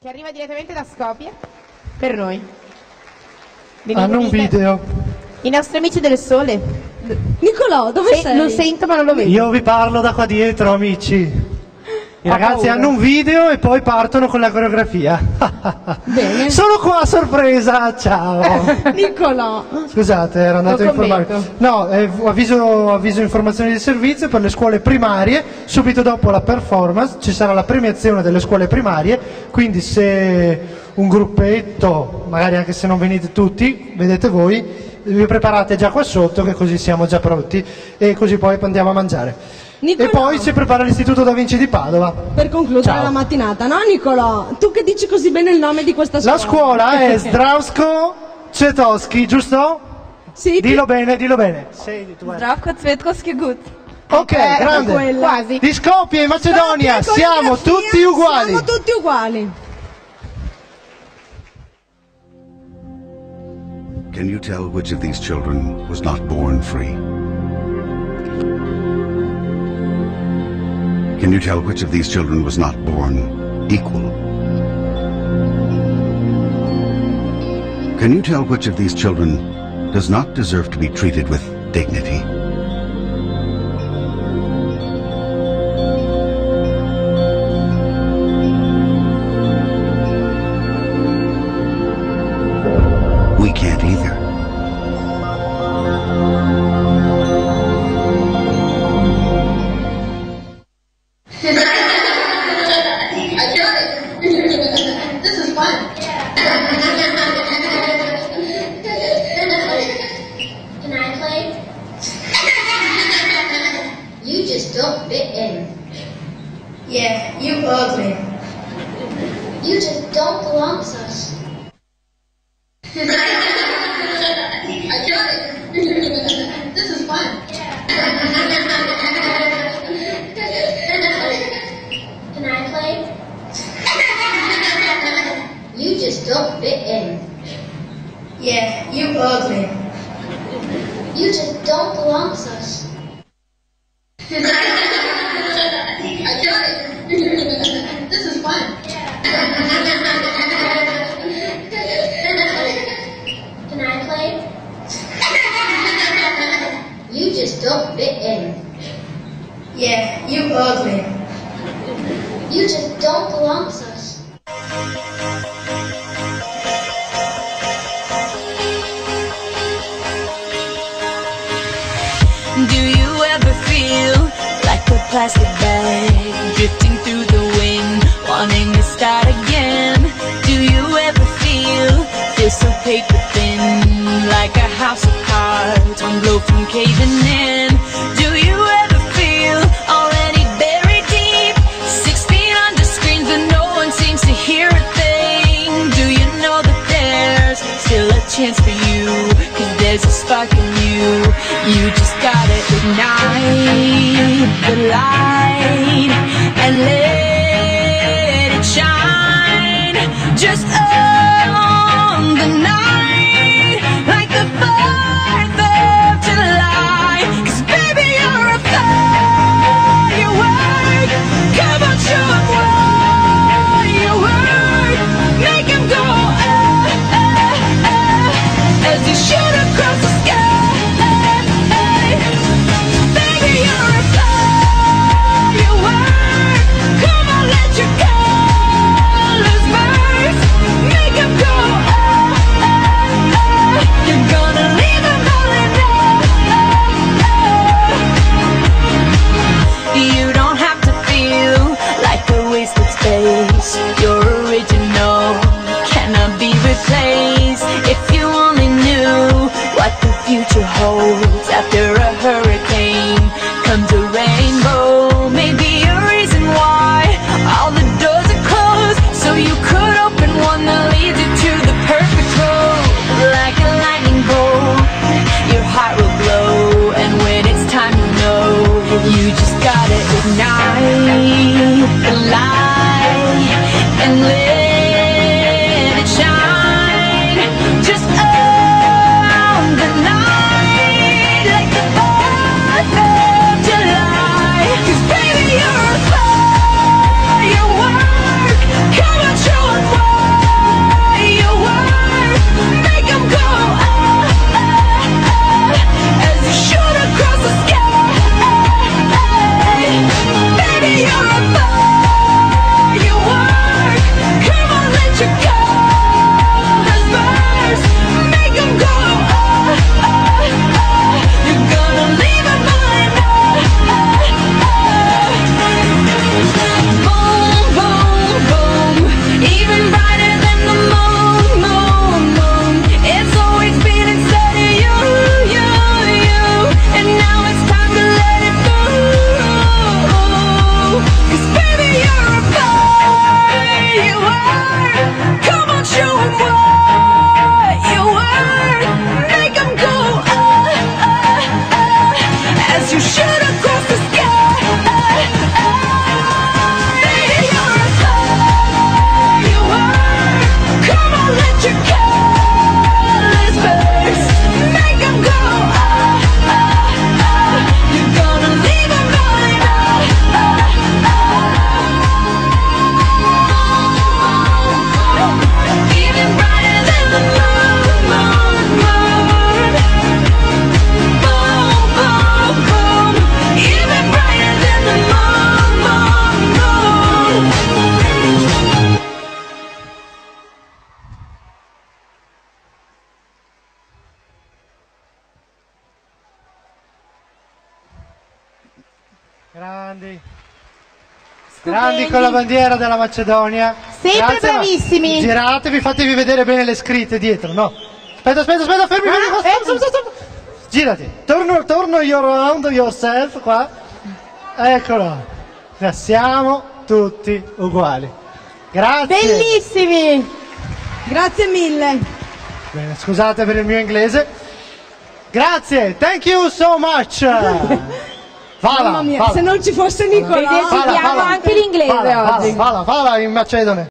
che arriva direttamente da Skopje per noi. Hanno un video. I nostri amici del sole. Nicolò, dove sei? Lo sento ma non lo vedo. Io vi parlo da qua dietro, amici. I ragazzi hanno un video e poi partono con la coreografia. Bene. Sono qua a sorpresa, ciao. Nicolò. Scusate, ero andato a informare. No, avviso informazioni di servizio per le scuole primarie. Subito dopo la performance ci sarà la premiazione delle scuole primarie. Quindi se un gruppetto, magari anche se non venite tutti, vedete voi, vi preparate già qua sotto, che così siamo già pronti e così poi andiamo a mangiare. Nicolò. E poi si prepara l'Istituto Da Vinci di Padova. Per concludere la mattinata, no Nicolò? Tu che dici così bene il nome di questa scuola? La scuola è Zdravko Cvetkovski, giusto? Sì. Dillo bene, dillo bene. Zdravko Cvetkovski Gut. Ok, grande. Quasi. Di Skopje in Macedonia, siamo tutti uguali. Siamo tutti uguali. Can you tell which of these children was not born free? Can you tell which of these children was not born equal? Can you tell which of these children does not deserve to be treated with dignity? We can't either. I got it. This is fun. Can I play? You just don't fit in. Yeah, you ugly. You just don't belong with us. I got it. This is fun. Can I play? You just don't fit in. Yeah, you ugly. You just don't belong with us. I got it. This is fun. Can I play? You just don't fit in. Yeah, you ugly. You just don't belong with us. Do you ever feel like a plastic bag drifting through the wind, wanting to start again? Do you ever feel so paper thin, like a house of cards, one blow from caving in? Do you ever feel already buried deep, 6 feet under screens but no one seems to hear a thing? Do you know that there's still a chance for you, 'cause there's a spark in you? You just gotta ignite the light and let it shine just on the night, like the 4th of July. 'Cause baby, you're a firework. Come on, show 'em what you work. Make 'em go as you shoot across the sky. Baby, you're a firework. Come on, let your colors burst. Grandi con la bandiera della Macedonia. Sempre Grazie, ma bravissimi. Giratevi, fatevi vedere bene le scritte dietro, no? Aspetta, fermi, stop. Girati, torno you around yourself qua. Eccolo. Siamo tutti uguali. Grazie. Bellissimi. Grazie mille. Bene, scusate per il mio inglese. Grazie, thank you so much. Mamma mia, se non ci fosse Nicolò. Esercitiamo anche l'inglese oggi. Fala in macedone.